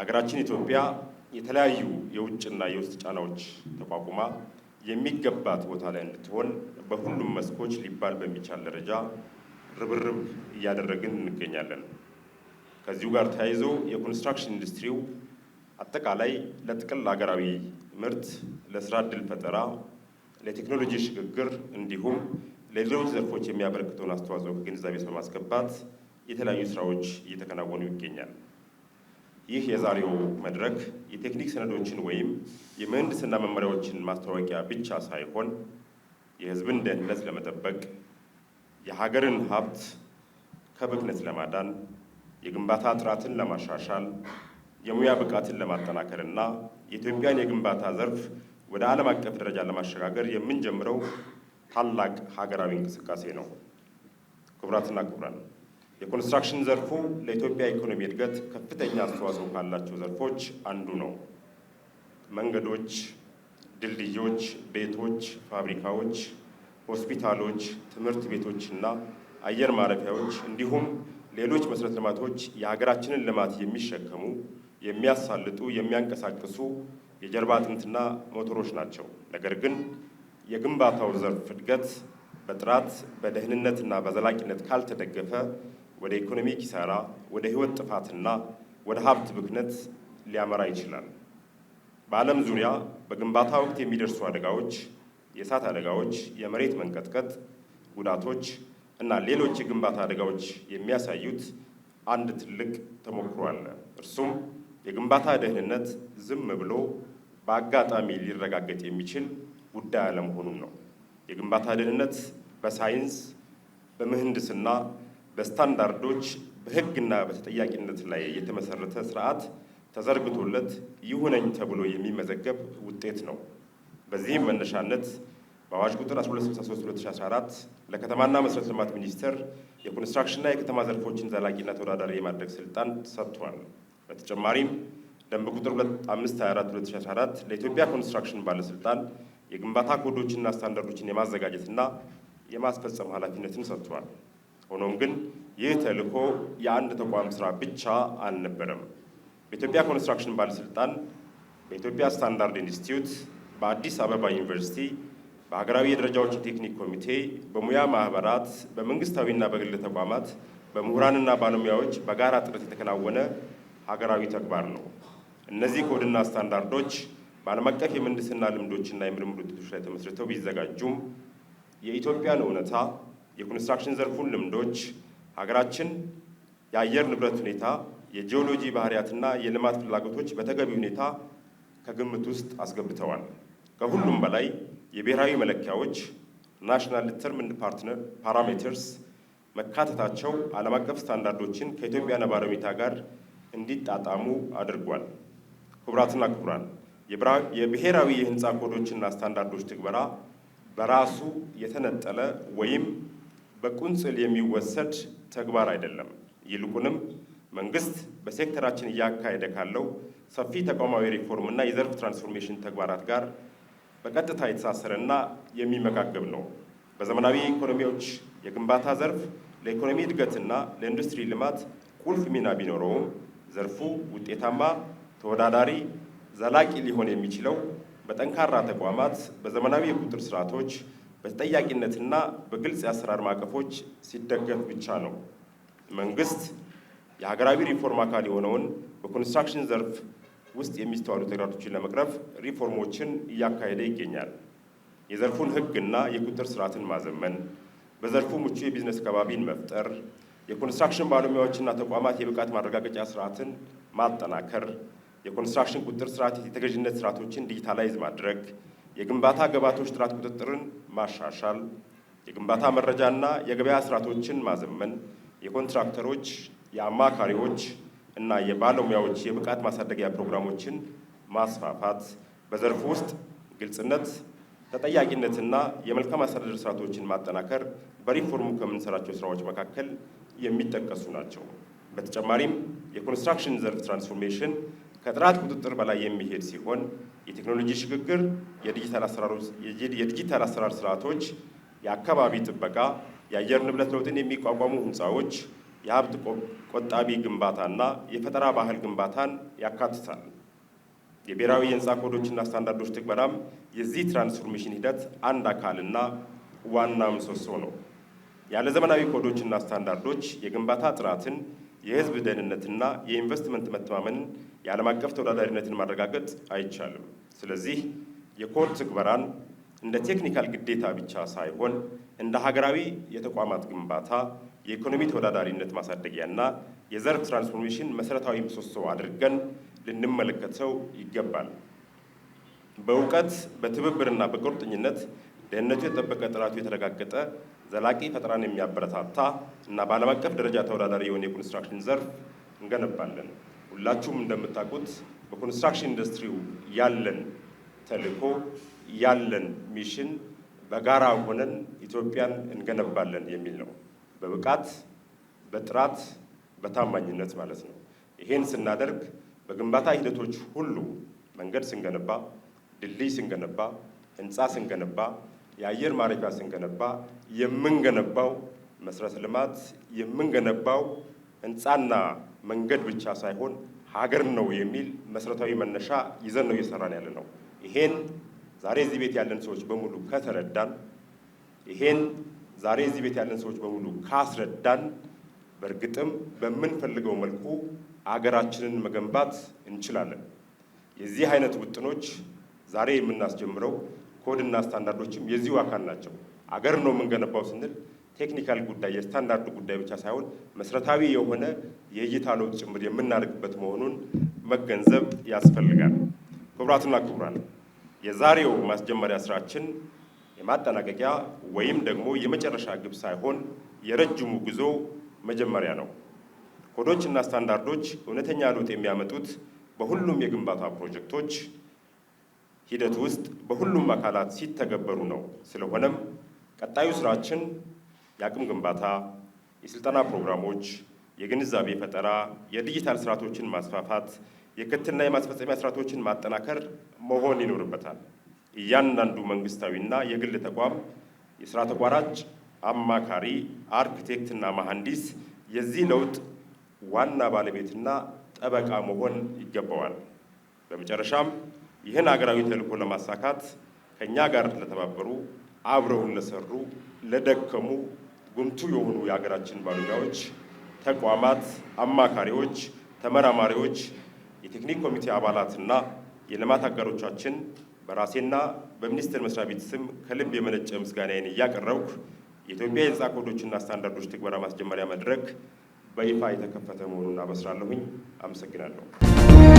ሀገራችን ኢትዮጵያ የተለያዩ የውጭና የውስጥ ጫናዎች ተቋቁማ የሚገባት ቦታ ላይ እንድትሆን በሁሉም መስኮች ሊባል በሚቻል ደረጃ ርብርብ እያደረግን እንገኛለን። ከዚሁ ጋር ተያይዞ የኮንስትራክሽን ኢንዱስትሪው አጠቃላይ ለጥቅል ሀገራዊ ምርት፣ ለስራ ዕድል ፈጠራ፣ ለቴክኖሎጂ ሽግግር እንዲሁም ለሌሎች ዘርፎች የሚያበረክተውን አስተዋጽኦ ከግንዛቤ በማስገባት የተለያዩ ስራዎች እየተከናወኑ ይገኛል። ይህ የዛሬው መድረክ የቴክኒክ ሰነዶችን ወይም የምህንድስና መመሪያዎችን ማስታወቂያ ብቻ ሳይሆን የሕዝብን ደህንነት ለመጠበቅ፣ የሀገርን ሀብት ከብክነት ለማዳን፣ የግንባታ ጥራትን ለማሻሻል፣ የሙያ ብቃትን ለማጠናከር እና የኢትዮጵያን የግንባታ ዘርፍ ወደ ዓለም አቀፍ ደረጃ ለማሸጋገር የምንጀምረው ታላቅ ሀገራዊ እንቅስቃሴ ነው። ክቡራትና ክቡራን፣ የኮንስትራክሽን ዘርፉ ለኢትዮጵያ ኢኮኖሚ እድገት ከፍተኛ አስተዋጽኦ ካላቸው ዘርፎች አንዱ ነው። መንገዶች፣ ድልድዮች፣ ቤቶች፣ ፋብሪካዎች፣ ሆስፒታሎች፣ ትምህርት ቤቶችና አየር ማረፊያዎች እንዲሁም ሌሎች መሰረተ ልማቶች የሀገራችንን ልማት የሚሸከሙ፣ የሚያሳልጡ፣ የሚያንቀሳቅሱ የጀርባ አጥንትና ሞተሮች ናቸው። ነገር ግን የግንባታው ዘርፍ እድገት በጥራት በደህንነትና በዘላቂነት ካልተደገፈ ወደ ኢኮኖሚ ኪሳራ፣ ወደ ሕይወት ጥፋትና ወደ ሀብት ብክነት ሊያመራ ይችላል። በዓለም ዙሪያ በግንባታ ወቅት የሚደርሱ አደጋዎች፣ የእሳት አደጋዎች፣ የመሬት መንቀጥቀጥ ጉዳቶች እና ሌሎች የግንባታ አደጋዎች የሚያሳዩት አንድ ትልቅ ተሞክሮ አለ። እርሱም የግንባታ ደህንነት ዝም ብሎ በአጋጣሚ ሊረጋገጥ የሚችል ጉዳይ አለመሆኑን ነው። የግንባታ ደህንነት በሳይንስ፣ በምህንድስና፣ በስታንዳርዶች፣ በሕግና በተጠያቂነት ላይ የተመሰረተ ስርዓት ተዘርግቶለት ይሁነኝ ተብሎ የሚመዘገብ ውጤት ነው። በዚህም መነሻነት በአዋጅ ቁጥር 1263/2014 ለከተማና መሰረተ ልማት ሚኒስቴር የኮንስትራክሽንና የከተማ ዘርፎችን ዘላቂና ተወዳዳሪ የማድረግ ስልጣን ሰጥቷል። በተጨማሪም ደንብ ቁጥር 524/2014 ለኢትዮጵያ ኮንስትራክሽን ባለስልጣን የግንባታ ኮዶችና ስታንዳርዶችን የማዘጋጀትና የማስፈጸም ኃላፊነትን ሰጥቷል። ሆኖም ግን ይህ ተልዕኮ የአንድ ተቋም ስራ ብቻ አልነበረም። በኢትዮጵያ ኮንስትራክሽን ባለስልጣን፣ በኢትዮጵያ ስታንዳርድ ኢንስቲትዩት፣ በአዲስ አበባ ዩኒቨርሲቲ፣ በሀገራዊ የደረጃዎች ቴክኒክ ኮሚቴ፣ በሙያ ማህበራት፣ በመንግስታዊና በግል ተቋማት፣ በምሁራንና ባለሙያዎች በጋራ ጥረት የተከናወነ ሀገራዊ ተግባር ነው። እነዚህ ኮድና ስታንዳርዶች በዓለም አቀፍ የምህንድስና ልምዶችና የምርምር ውጤቶች ላይ ተመስርተው ቢዘጋጁም የኢትዮጵያን እውነታ፣ የኮንስትራክሽን ዘርፉን ልምዶች፣ ሀገራችን የአየር ንብረት ሁኔታ፣ የጂኦሎጂ ባህሪያትና የልማት ፍላጎቶች በተገቢ ሁኔታ ከግምት ውስጥ አስገብተዋል። ከሁሉም በላይ የብሔራዊ መለኪያዎች ናሽናል ዲተርሚንድ ፓራሜተርስ መካተታቸው ዓለም አቀፍ ስታንዳርዶችን ከኢትዮጵያ ነባራዊ ሁኔታ ጋር እንዲጣጣሙ አድርጓል። ክቡራትና ክቡራን፣ የብሔራዊ የህንፃ ኮዶችና ስታንዳርዶች ትግበራ በራሱ የተነጠለ ወይም በቁንጽል የሚወሰድ ተግባር አይደለም። ይልቁንም መንግስት በሴክተራችን እያካሄደ ካለው ሰፊ ተቋማዊ ሪፎርምና የዘርፍ ትራንስፎርሜሽን ተግባራት ጋር በቀጥታ የተሳሰረና የሚመጋገብ ነው። በዘመናዊ ኢኮኖሚዎች የግንባታ ዘርፍ ለኢኮኖሚ እድገትና ለኢንዱስትሪ ልማት ቁልፍ ሚና ቢኖረውም ዘርፉ ውጤታማ፣ ተወዳዳሪ፣ ዘላቂ ሊሆን የሚችለው በጠንካራ ተቋማት፣ በዘመናዊ የቁጥጥር ስርዓቶች፣ በተጠያቂነትና በግልጽ የአሰራር ማዕቀፎች ሲደገፍ ብቻ ነው። መንግስት የሀገራዊ ሪፎርም አካል የሆነውን በኮንስትራክሽን ዘርፍ ውስጥ የሚስተዋሉ ተግዳሮቶችን ለመቅረፍ ሪፎርሞችን እያካሄደ ይገኛል። የዘርፉን ሕግና የቁጥጥር ስርዓትን ማዘመን፣ በዘርፉ ምቹ የቢዝነስ ከባቢን መፍጠር፣ የኮንስትራክሽን ባለሙያዎችና ተቋማት የብቃት ማረጋገጫ ስርዓትን ማጠናከር፣ የኮንስትራክሽን ቁጥጥር ስርዓት የተገዥነት ስርዓቶችን ዲጂታላይዝ ማድረግ፣ የግንባታ ግብዓቶች ጥራት ቁጥጥርን ማሻሻል፣ የግንባታ መረጃና የገበያ ስርዓቶችን ማዘመን፣ የኮንትራክተሮች፣ የአማካሪዎች እና የባለሙያዎች የብቃት ማሳደጊያ ፕሮግራሞችን ማስፋፋት፣ በዘርፉ ውስጥ ግልጽነት፣ ተጠያቂነትና የመልካም አስተዳደር ስርዓቶችን ማጠናከር በሪፎርሙ ከምንሰራቸው ስራዎች መካከል የሚጠቀሱ ናቸው። በተጨማሪም የኮንስትራክሽን ዘርፍ ትራንስፎርሜሽን ከጥራት ቁጥጥር በላይ የሚሄድ ሲሆን የቴክኖሎጂ ሽግግር፣ የዲጂታል አሰራር ስርዓቶች፣ የአካባቢ ጥበቃ፣ የአየር ንብረት ለውጥን የሚቋቋሙ ህንፃዎች፣ የሀብት ቆጣቢ ግንባታና የፈጠራ ባህል ግንባታን ያካትታል። የብሔራዊ የህንፃ ኮዶችና ስታንዳርዶች ትግበራም የዚህ ትራንስፎርሜሽን ሂደት አንድ አካልና ዋና ምሰሶ ነው። ያለ ዘመናዊ ኮዶችና ስታንዳርዶች የግንባታ ጥራትን፣ የህዝብ ደህንነትና የኢንቨስትመንት መተማመንን፣ የዓለም አቀፍ ተወዳዳሪነትን ማረጋገጥ አይቻልም። ስለዚህ የኮድ ትግበራን እንደ ቴክኒካል ግዴታ ብቻ ሳይሆን እንደ ሀገራዊ የተቋማት ግንባታ፣ የኢኮኖሚ ተወዳዳሪነት ማሳደጊያና የዘርፍ ትራንስፎርሜሽን መሰረታዊ ምሰሶ አድርገን ልንመለከተው ይገባል። በእውቀት በትብብርና በቁርጠኝነት ደህንነቱ የተጠበቀ ጥራቱ የተረጋገጠ ዘላቂ ፈጠራን የሚያበረታታ እና በዓለም አቀፍ ደረጃ ተወዳዳሪ የሆነ የኮንስትራክሽን ዘርፍ እንገነባለን። ሁላችሁም እንደምታውቁት በኮንስትራክሽን ኢንዱስትሪው ያለን ተልዕኮ ያለን ሚሽን በጋራ ሆነን ኢትዮጵያን እንገነባለን የሚል ነው። በብቃት፣ በጥራት፣ በታማኝነት ማለት ነው። ይሄን ስናደርግ በግንባታ ሂደቶች ሁሉ መንገድ ስንገነባ፣ ድልድይ ስንገነባ፣ ህንፃ ስንገነባ፣ የአየር ማረፊያ ስንገነባ የምንገነባው መሰረተ ልማት የምንገነባው ህንፃና መንገድ ብቻ ሳይሆን ሀገር ነው የሚል መሰረታዊ መነሻ ይዘን ነው እየሰራን ያለ ነው። ይሄን ዛሬ እዚህ ቤት ያለን ሰዎች በሙሉ ከተረዳን፣ ይሄን ዛሬ እዚህ ቤት ያለን ሰዎች በሙሉ ካስረዳን፣ በእርግጥም በምንፈልገው መልኩ አገራችንን መገንባት እንችላለን። የዚህ አይነት ውጥኖች ዛሬ የምናስጀምረው ኮድና ስታንዳርዶችም የዚሁ አካል ናቸው። አገር ነው የምንገነባው ስንል ቴክኒካል ጉዳይ የስታንዳርድ ጉዳይ ብቻ ሳይሆን መሰረታዊ የሆነ የእይታ ለውጥ ጭምር የምናደርግበት መሆኑን መገንዘብ ያስፈልጋል። ክቡራትና ክቡራን፣ የዛሬው ማስጀመሪያ ስራችን የማጠናቀቂያ ወይም ደግሞ የመጨረሻ ግብ ሳይሆን የረጅሙ ጉዞ መጀመሪያ ነው። ኮዶችና ስታንዳርዶች እውነተኛ ለውጥ የሚያመጡት በሁሉም የግንባታ ፕሮጀክቶች ሂደት ውስጥ በሁሉም አካላት ሲተገበሩ ነው። ስለሆነም ቀጣዩ ስራችን የአቅም ግንባታ፣ የስልጠና ፕሮግራሞች፣ የግንዛቤ ፈጠራ፣ የዲጂታል ስርዓቶችን ማስፋፋት፣ የክትትልና የማስፈጸሚያ ስርዓቶችን ማጠናከር መሆን ይኖርበታል። እያንዳንዱ መንግስታዊና የግል ተቋም የስራ ተቋራጭ፣ አማካሪ፣ አርክቴክትና መሐንዲስ የዚህ ለውጥ ዋና ባለቤትና ጠበቃ መሆን ይገባዋል። በመጨረሻም ይህን ሀገራዊ ተልዕኮ ለማሳካት ከእኛ ጋር ለተባበሩ፣ አብረውን ለሰሩ፣ ለደከሙ ጉምቱ የሆኑ የሀገራችን ባለሙያዎች፣ ተቋማት፣ አማካሪዎች፣ ተመራማሪዎች፣ የቴክኒክ ኮሚቴ አባላትና የልማት አጋሮቻችን በራሴና በሚኒስቴር መስሪያ ቤት ስም ከልብ የመነጨ ምስጋናዬን እያቀረብኩ የኢትዮጵያ የህንፃ ኮዶችና ስታንዳርዶች ትግበራ ማስጀመሪያ መድረክ በይፋ የተከፈተ መሆኑን አበስራለሁኝ። አመሰግናለሁ።